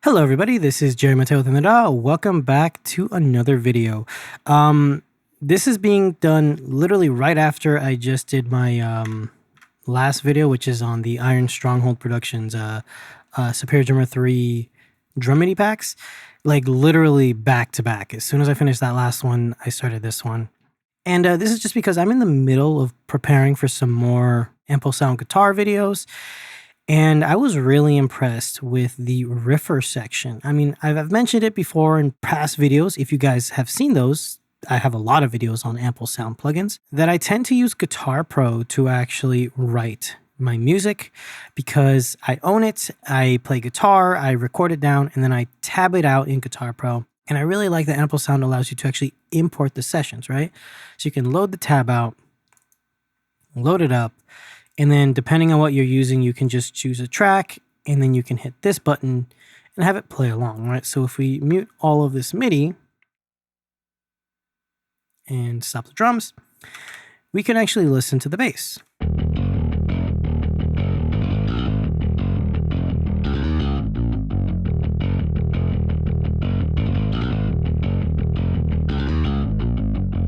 Hello everybody, this is Jerry Mateo with Canada. Welcome back to another video. This is being done literally right after I just did my last video, which is on the Iron Stronghold Productions Superior Drummer 3 drum MIDI packs. Like literally back to back. As soon as I finished that last one, I started this one. And this is just because I'm in the middle of preparing for some more ample sound guitar videos. And I was really impressed with the Riffer section. I mean, I've mentioned it before in past videos. If you guys have seen those, I have a lot of videos on ample sound plugins that I tend to use Guitar Pro to actually write my music because I own it. I play guitar, I record it down, and then I tab it out in Guitar Pro. And I really like that ample sound allows you to actually import the sessions, right? So you can load the tab out, load it up, and then depending on what you're using, you can just choose a track and then you can hit this button and have it play along, right? So if we mute all of this MIDI and stop the drums, we can actually listen to the bass.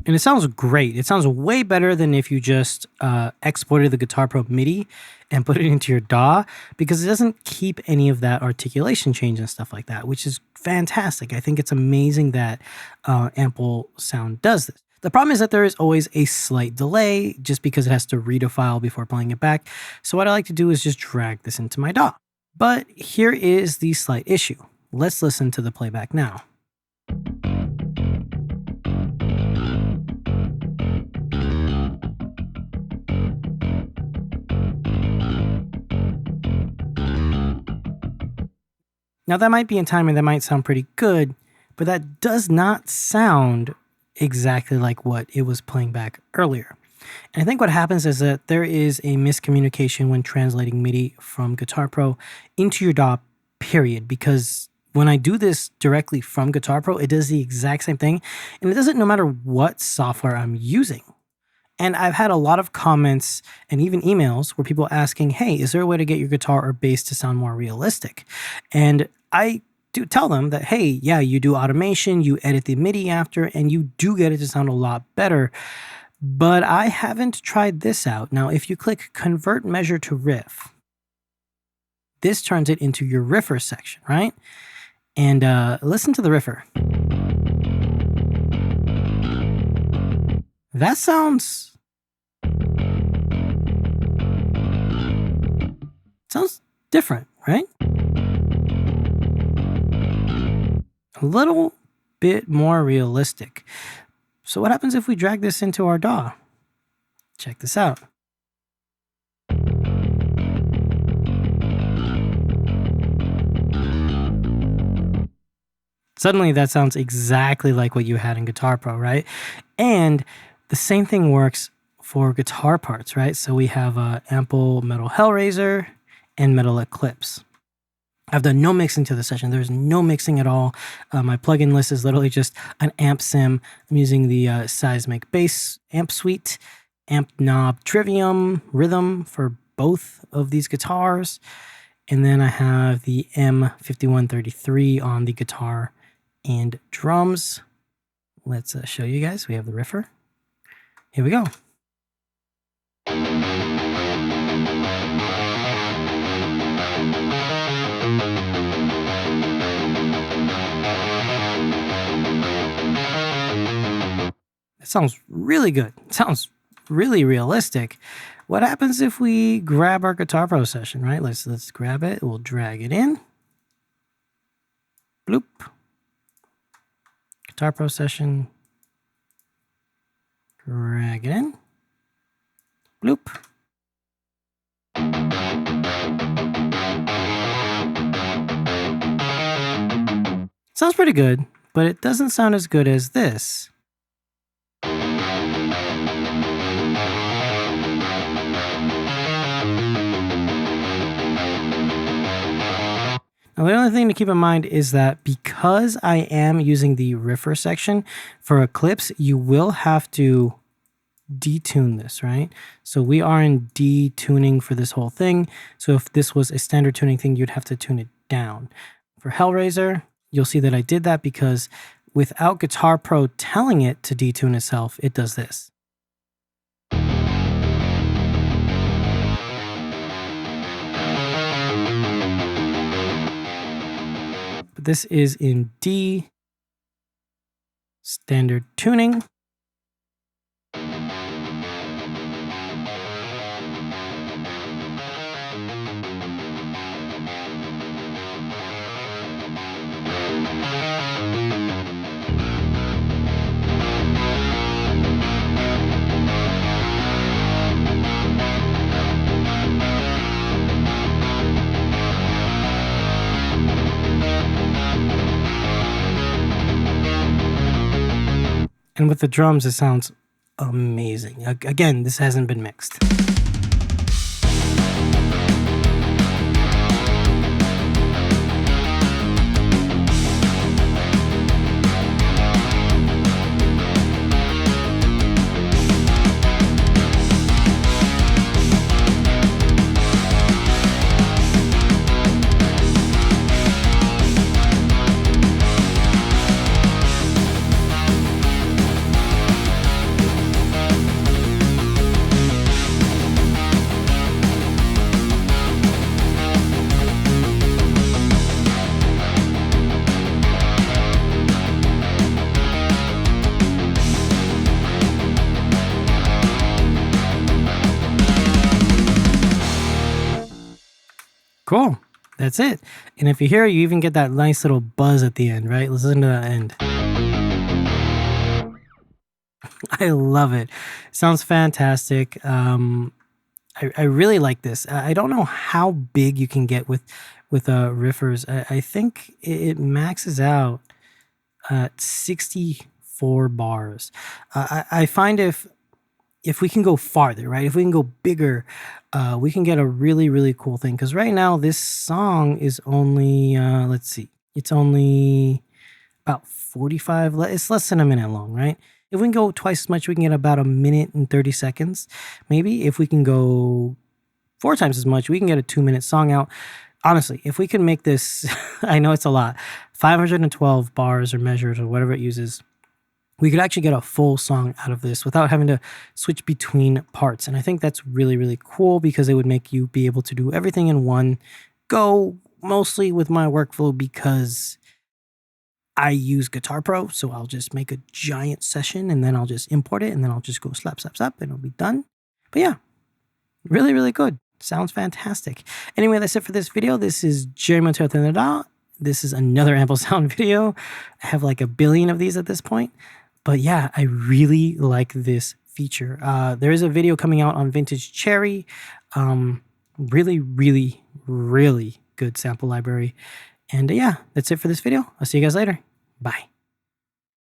And it sounds great. It sounds way better than if you just exported the Guitar Pro MIDI and put it into your DAW, because it doesn't keep any of that articulation change and stuff like that, which is fantastic. I think it's amazing that Ample Sound does this. The problem is that there is always a slight delay just because it has to read a file before playing it back. So what I like to do is just drag this into my DAW. But here is the slight issue. Let's listen to the playback now. Now that might be in time and that might sound pretty good, but that does not sound exactly like what it was playing back earlier. And I think what happens is that there is a miscommunication when translating MIDI from Guitar Pro into your DAW, period. Because when I do this directly from Guitar Pro, it does the exact same thing. And it does it no matter what software I'm using. And I've had a lot of comments and even emails where people asking, hey, is there a way to get your guitar or bass to sound more realistic? And I do tell them that, hey, yeah, you do automation, you edit the MIDI after, and you do get it to sound a lot better. But I haven't tried this out. Now, if you click Convert Measure to Riff, this turns it into your Riffer section, right? And listen to the Riffer. That sounds different, right? A little bit more realistic. So what happens if we drag this into our DAW? Check this out. Suddenly that sounds exactly like what you had in Guitar Pro, right? And the same thing works for guitar parts, right? So we have Ample Metal Hellraiser and Metal Eclipse. I've done no mixing to the session. There's no mixing at all. My plugin list is literally just an amp sim. I'm using the Seismic Bass amp suite, amp knob Trivium rhythm for both of these guitars. And then I have the M5133 on the guitar and drums. Let's show you guys. We have the Riffer. Here we go. It sounds really good. It sounds really realistic. What happens if we grab our Guitar Pro session, right? Let's grab it. We'll drag it in. Bloop. Guitar Pro session. Drag it in. Bloop. Sounds pretty good, but it doesn't sound as good as this. Now, the only thing to keep in mind is that because I am using the Riffer section for Eclipse, you will have to detune this, right? So we are in detuning for this whole thing. So if this was a standard tuning thing, you'd have to tune it down. For Hellraiser, you'll see that I did that because without Guitar Pro telling it to detune itself, it does this. But this is in D standard tuning. And with the drums, it sounds amazing. Again, this hasn't been mixed. Cool. That's it. And if you hear, you even get that nice little buzz at the end, right? Listen to that end. I love it. Sounds fantastic. I really like this. I don't know how big you can get with riffers. I think it maxes out at 64 bars. I find if we can go farther, right? If we can go bigger, we can get a really, really cool thing. Because right now, this song is only, let's see, it's only about 45, it's less than a minute long, right? If we can go twice as much, we can get about 1 minute and 30 seconds. Maybe if we can go 4 times as much, we can get a 2-minute song out. Honestly, if we can make this, I know it's a lot, 512 bars or measures or whatever it uses, we could actually get a full song out of this without having to switch between parts. And I think that's really, really cool because it would make you be able to do everything in one go, mostly with my workflow because I use Guitar Pro. So I'll just make a giant session and then I'll just import it and then I'll just go slap, slap, slap and it'll be done. But yeah, really, really good. Sounds fantastic. Anyway, that's it for this video. This is Jerry Montero Thin the Dot. This is another Ample Sound video. I have like 1 billion of these at this point. But yeah, I really like this feature. There is a video coming out on Vintage Cherry. Really, really, really good sample library. And yeah, that's it for this video. I'll see you guys later. Bye.